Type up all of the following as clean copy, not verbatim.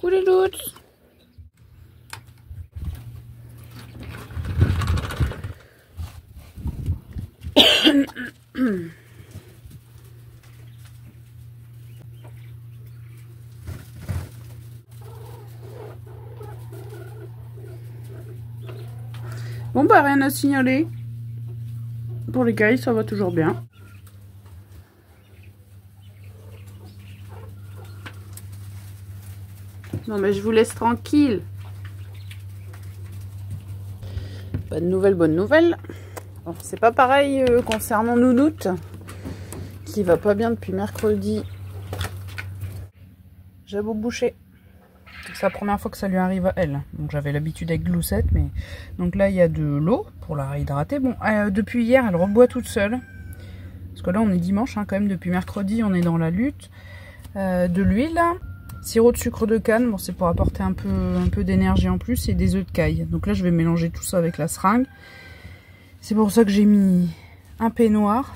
Coucou les doutes. Bon bah rien à signaler. Pour les cailles ça va toujours bien. Non mais je vous laisse tranquille. Bonne nouvelle, bonne nouvelle. Bon, c'est pas pareil concernant Nounoute, qui va pas bien depuis mercredi. Jabot bouché. C'est la première fois que ça lui arrive à elle. Donc j'avais l'habitude avec Gloussette, mais donc là il y a de l'eau pour la réhydrater. Bon, depuis hier elle reboit toute seule. Parce que là on est dimanche, hein, quand même depuis mercredi on est dans la lutte. De l'huile, sirop de sucre de canne, bon c'est pour apporter un peu d'énergie en plus, et des œufs de caille. Donc là je vais mélanger tout ça avec la seringue. C'est pour ça que j'ai mis un peignoir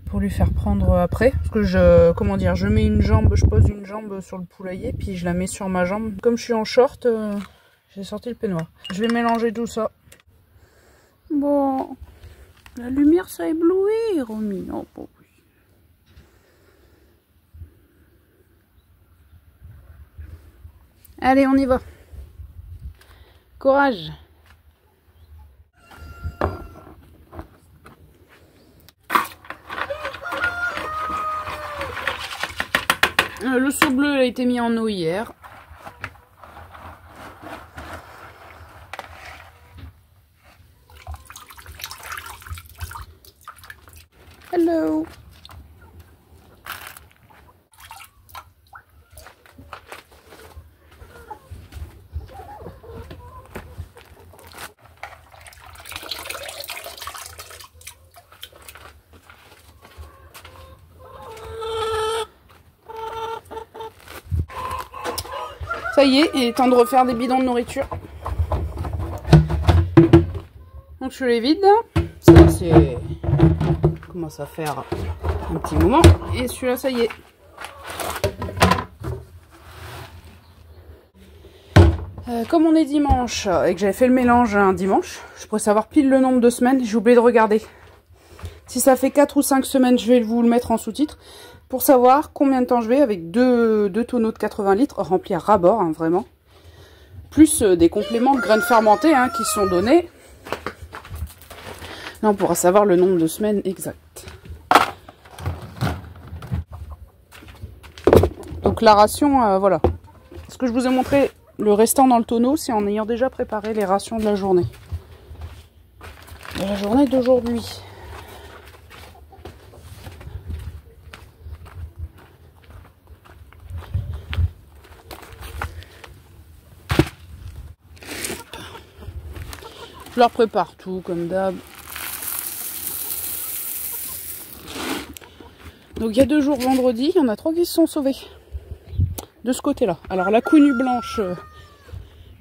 pour lui faire prendre après, parce que je mets une jambe, je pose une jambe sur le poulailler, puis je la mets sur ma jambe. Comme je suis en short, j'ai sorti le peignoir. Je vais mélanger tout ça. Bon, la lumière ça éblouit, Romy. Oh, bon, oui. Allez, on y va. Courage. Le seau bleu a été mis en eau hier. Hello. Ça y est, il est temps de refaire des bidons de nourriture. Donc je les vide. Ça c'est... commence à faire un petit moment. Et celui-là, ça y est. Comme on est dimanche et que j'avais fait le mélange un dimanche, je pourrais savoir pile le nombre de semaines. J'ai oublié de regarder. Si ça fait 4 ou 5 semaines, je vais vous le mettre en sous-titre. Pour savoir combien de temps je vais avec deux tonneaux de 80 litres remplis à ras-bord, hein, vraiment. Plus des compléments de graines fermentées hein, qui sont donnés. Là, on pourra savoir le nombre de semaines exact. Donc la ration, voilà. Ce que je vous ai montré, le restant dans le tonneau, c'est en ayant déjà préparé les rations de la journée. De la journée d'aujourd'hui. Je leur prépare tout comme d'hab. Donc il y a 2 jours vendredi, il y en a 3 qui se sont sauvés. De ce côté-là. Alors la counue blanche,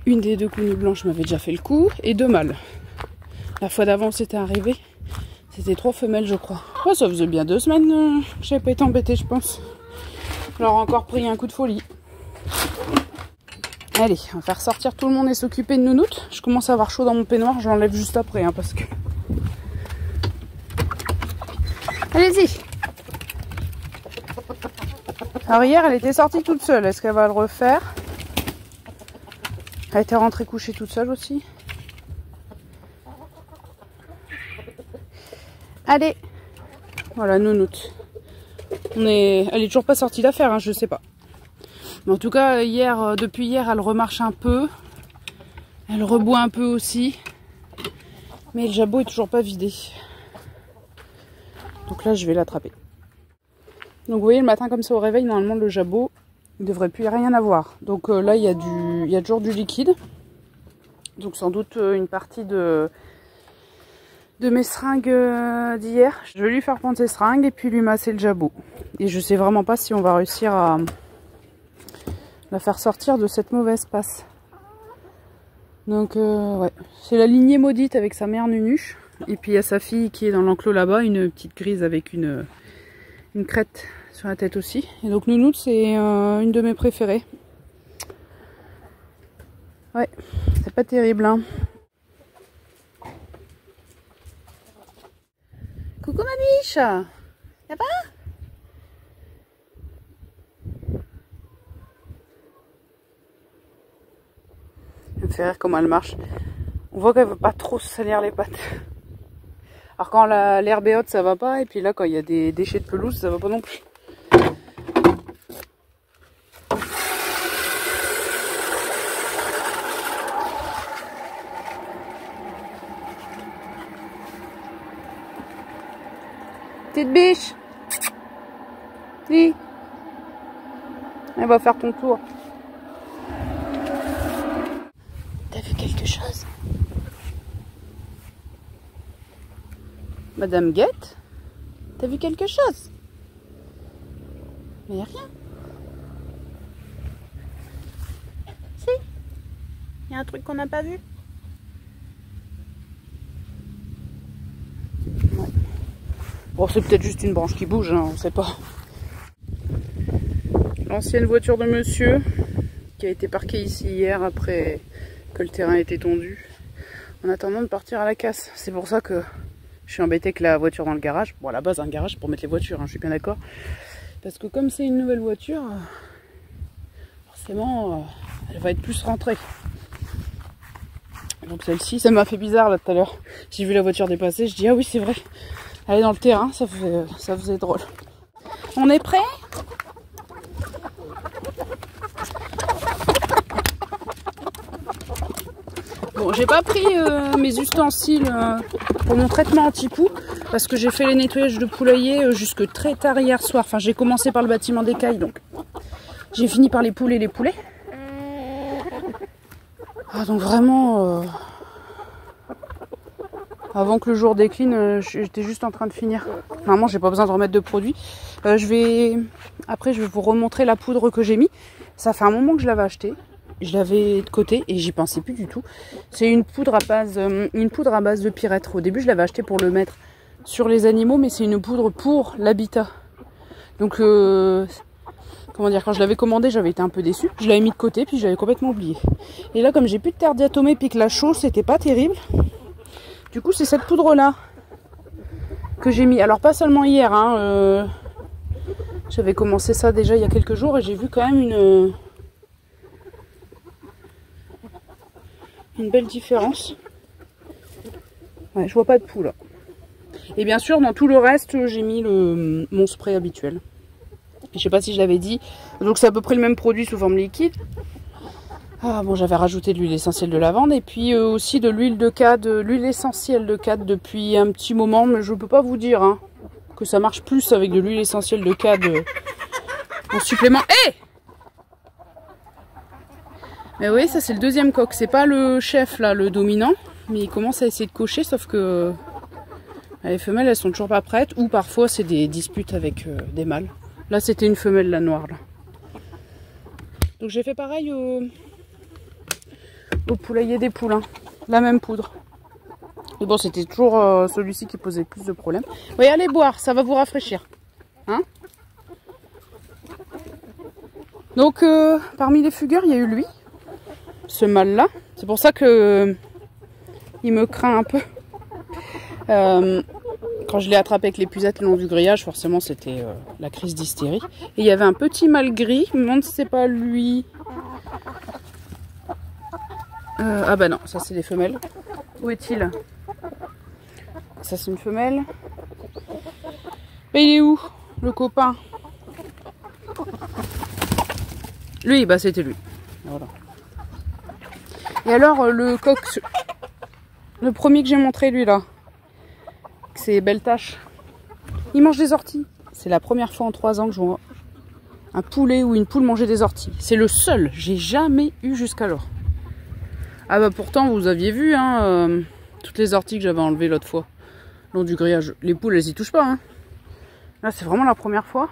une des 2 counues blanches m'avait déjà fait le coup. Et 2 mâles. La fois d'avant c'était arrivé. C'était 3 femelles je crois. Oh, ça faisait bien 2 semaines que j'avais pas été embêtée je pense. Je leur ai encore pris un coup de folie. Allez, on va faire sortir tout le monde et s'occuper de Nounoute. Je commence à avoir chaud dans mon peignoir, je l'enlève juste après, hein, parce que... Allez-y. Alors hier, elle était sortie toute seule. Est-ce qu'elle va le refaire? Elle était rentrée coucher toute seule aussi. Allez. Voilà, Nounoute. Elle est toujours pas sortie d'affaire, hein, je sais pas. Mais en tout cas, hier, depuis hier, elle remarche un peu. Elle reboit un peu aussi. Mais le jabot est toujours pas vidé. Donc là, je vais l'attraper. Donc vous voyez, le matin comme ça au réveil, normalement le jabot, il devrait plus rien avoir. Donc là, il y a toujours du liquide. Donc sans doute une partie de mes seringues d'hier. Je vais lui faire prendre ses seringues et puis lui masser le jabot. Et je sais vraiment pas si on va réussir à la faire sortir de cette mauvaise passe. Donc ouais, c'est la lignée maudite avec sa mère Nunuche. Et puis il y a sa fille qui est dans l'enclos là-bas, une petite grise avec une crête sur la tête aussi. Et donc Nounoute c'est une de mes préférées. Ouais, c'est pas terrible, hein. Coucou ma biche. Ça va? Ça me fait rire comment elle marche. On voit qu'elle veut pas trop se salir les pattes. Alors quand l'herbe est haute, ça va pas. Et puis là, quand il y a des déchets de pelouse, ça va pas non plus. Petite biche. Si. Elle va faire ton tour. T'as vu quelque chose? Madame Guette? T'as vu quelque chose? Mais y a rien. Si. Y a un truc qu'on n'a pas vu. Ouais. Bon, c'est peut-être juste une branche qui bouge, hein, on sait pas. L'ancienne voiture de monsieur qui a été parquée ici hier après que le terrain était tondu en attendant de partir à la casse. C'est pour ça que je suis embêtée que la voiture dans le garage. Bon, à la base, un garage pour mettre les voitures, hein, je suis bien d'accord. Parce que comme c'est une nouvelle voiture, forcément, elle va être plus rentrée. Donc celle-ci, ça m'a fait bizarre là tout à l'heure. J'ai vu la voiture dépasser, je dis ah oui c'est vrai. Elle est dans le terrain, ça faisait drôle. On est prêt? Bon, j'ai pas pris mes ustensiles pour mon traitement anti-poux parce que j'ai fait les nettoyages de poulailler jusque très tard hier soir. Enfin, j'ai commencé par le bâtiment d'écailles, donc j'ai fini par les poules et les poulets. Ah, donc vraiment, avant que le jour décline, j'étais juste en train de finir. Normalement, j'ai pas besoin de remettre de produits. Après, je vais vous remontrer la poudre que j'ai mis. Ça fait un moment que je l'avais achetée. Je l'avais de côté et j'y pensais plus du tout. C'est une poudre à base de pyrètre. Au début, je l'avais achetée pour le mettre sur les animaux, mais c'est une poudre pour l'habitat. Donc, comment dire, quand je l'avais commandée, j'avais été un peu déçue. Je l'avais mis de côté, puis je l'avais complètement oublié. Et là, comme j'ai plus de terre diatomée, puis que la chaux, c'était pas terrible. Du coup, c'est cette poudre-là que j'ai mis. Alors, pas seulement hier, hein. J'avais commencé ça déjà il y a quelques jours et j'ai vu quand même une belle différence. Ouais, je vois pas de poux là. Et bien sûr, dans tout le reste, j'ai mis mon spray habituel. Je sais pas si je l'avais dit. Donc c'est à peu près le même produit sous forme liquide. Ah bon, j'avais rajouté de l'huile essentielle de lavande et puis aussi de l'huile l'huile essentielle de cad depuis un petit moment, mais je peux pas vous dire hein, que ça marche plus avec de l'huile essentielle de cad en supplément. Hey! Mais oui, ça c'est le deuxième coq. C'est pas le chef là, le dominant, mais il commence à essayer de cocher, sauf que les femelles elles sont toujours pas prêtes, ou parfois c'est des disputes avec des mâles. Là c'était une femelle la noire là. Donc j'ai fait pareil au poulailler des poulains, la même poudre. Et bon, c'était toujours celui-ci qui posait plus de problèmes. Oui, allez boire, ça va vous rafraîchir. Hein? Donc parmi les fugueurs, il y a eu lui, ce mâle-là. C'est pour ça que il me craint un peu. Quand je l'ai attrapé avec l'épuisette le long du grillage, forcément c'était la crise d'hystérie. Et il y avait un petit mâle gris, je me demande si c'est pas lui. Ah bah non, ça c'est les femelles. Où est-il? Ça c'est une femelle. Mais il est où, le copain? Lui, bah c'était lui. Voilà. Et alors le coq, le premier que j'ai montré lui là, c'est belle tache. Il mange des orties. C'est la première fois en 3 ans que je vois un poulet ou une poule manger des orties. C'est le seul, j'ai jamais eu jusqu'alors. Ah bah pourtant vous aviez vu hein, toutes les orties que j'avais enlevées l'autre fois, long du grillage. Les poules elles y touchent pas. Hein. Là c'est vraiment la première fois.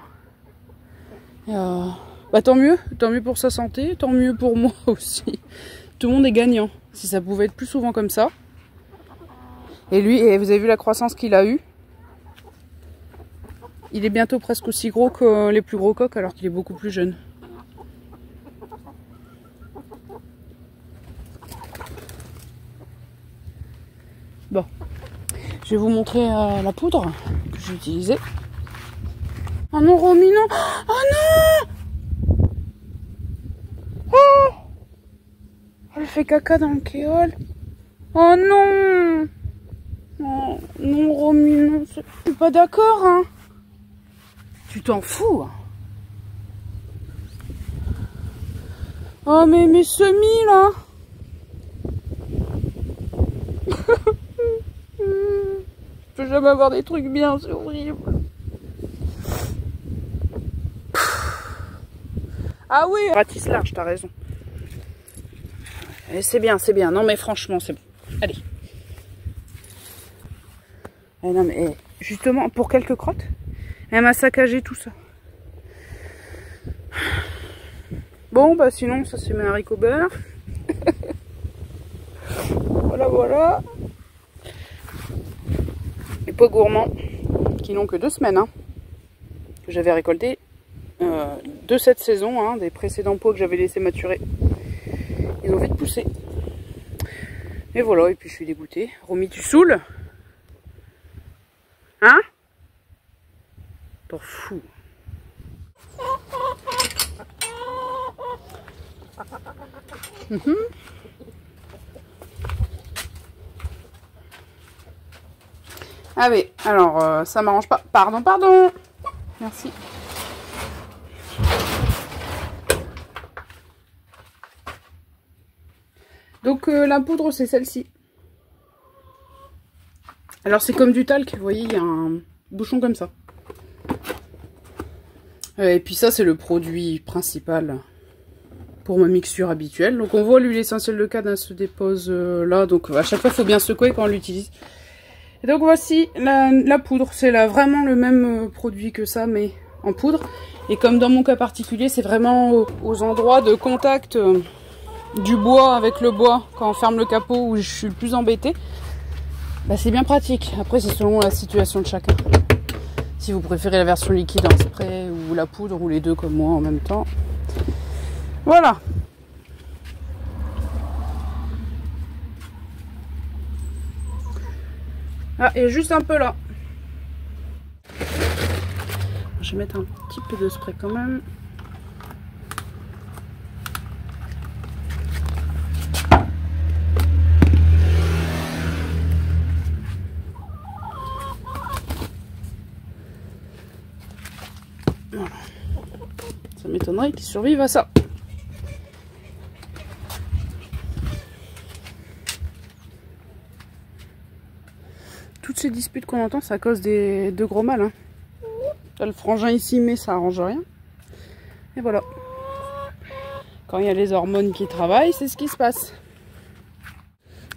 Et bah tant mieux pour sa santé, tant mieux pour moi aussi. Tout le monde est gagnant. Si ça pouvait être plus souvent comme ça. Et lui, et vous avez vu la croissance qu'il a eue. Il est bientôt presque aussi gros que les plus gros coqs alors qu'il est beaucoup plus jeune. Bon, je vais vous montrer la poudre que j'ai utilisée. Oh non, Romy, non. Oh non. Oh, elle fait caca dans le kéol. Oh non. Oh non, Romy, non. Je suis pas d'accord, hein. Tu t'en fous, hein. Oh, mais mes semis, là. Je peux jamais avoir des trucs bien, c'est horrible. Ah oui, ratisse large, t'as raison. C'est bien, c'est bien. Non, mais franchement, c'est bon. Allez. Non, mais justement, pour quelques crottes, elle m'a saccagé tout ça. Bon, bah sinon, ça c'est mes haricots beurre. Voilà, voilà. Les pois gourmands, qui n'ont que 2 semaines, hein, que j'avais récolté de cette saison, hein, des précédents pois que j'avais laissé maturer. Ils ont vite poussé. Et voilà, et puis je suis dégoûtée. Romy, tu saoules? Hein? T'en fous. Ah oui, alors ça m'arrange pas. Pardon, pardon. Merci. Donc la poudre, c'est celle-ci. Alors c'est comme du talc, vous voyez, il y a un bouchon comme ça. Et puis ça, c'est le produit principal pour ma mixture habituelle. Donc on voit l'huile essentielle de canne, elle se dépose là. Donc à chaque fois, il faut bien secouer quand on l'utilise. Et donc voici la poudre. C'est vraiment le même produit que ça, mais en poudre. Et comme dans mon cas particulier, c'est vraiment aux endroits de contact du bois avec le bois, quand on ferme le capot, où je suis le plus embêtée. Bah, c'est bien pratique. Après, c'est selon la situation de chacun. Si vous préférez la version liquide en spray ou la poudre, ou les deux comme moi en même temps. Voilà. Ah, et juste un peu là. Je vais mettre un petit peu de spray quand même. Voilà. Ça m'étonnerait qu'ils survivent à ça. Toutes ces disputes qu'on entend, c'est à cause de gros mâles. Hein. Le frangin ici, mais ça arrange rien. Et voilà. Quand il y a les hormones qui travaillent, c'est ce qui se passe.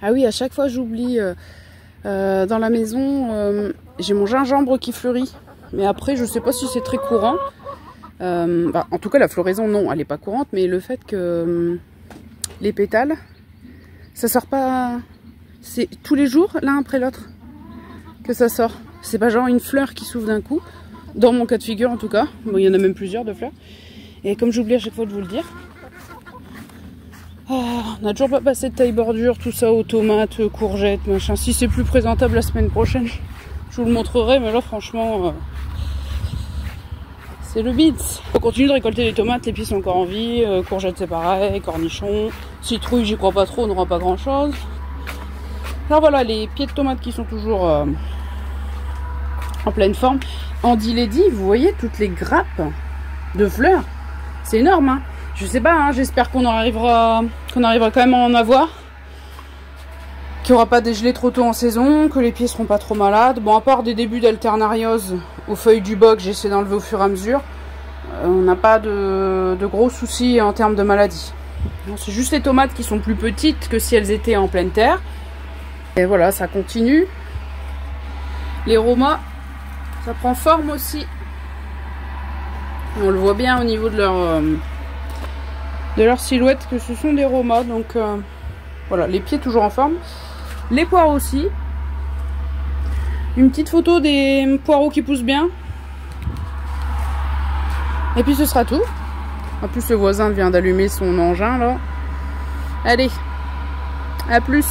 Ah oui, à chaque fois j'oublie dans la maison, j'ai mon gingembre qui fleurit. Mais après, je sais pas si c'est très courant. En tout cas, la floraison, non, elle n'est pas courante. Mais le fait que les pétales, ça sort pas... C'est tous les jours, l'un après l'autre, que ça sort. C'est pas genre une fleur qui s'ouvre d'un coup. Dans mon cas de figure, en tout cas. Bon, il y en a même plusieurs de fleurs. Et comme j'oublie à chaque fois de vous le dire, on n'a toujours pas passé de taille bordure, tout ça aux tomates, courgettes, machin. Si c'est plus présentable la semaine prochaine, je vous le montrerai. Mais là, franchement... c'est le bide. On continue de récolter les tomates, les pieds sont encore en vie, courgettes c'est pareil, cornichons, citrouilles j'y crois pas trop, on n'aura pas grand chose. Alors voilà, les pieds de tomates qui sont toujours en pleine forme. Andy Lady, vous voyez toutes les grappes de fleurs, c'est énorme. Hein. Je sais pas, hein, j'espère qu'on arrivera quand même à en avoir. Qu'il n'y aura pas dégelé trop tôt en saison, que les pieds seront pas trop malades. Bon, à part des débuts d'alternariose aux feuilles du boc, j'essaie d'enlever au fur et à mesure. On n'a pas de gros soucis en termes de maladies. C'est juste les tomates qui sont plus petites que si elles étaient en pleine terre. Et voilà, ça continue. Les romas, ça prend forme aussi. Et on le voit bien au niveau de leur silhouette que ce sont des romas. Donc voilà, les pieds toujours en forme. Les poireaux aussi. Une petite photo des poireaux qui poussent bien. Et puis ce sera tout. En plus le voisin vient d'allumer son engin là. Allez, à plus.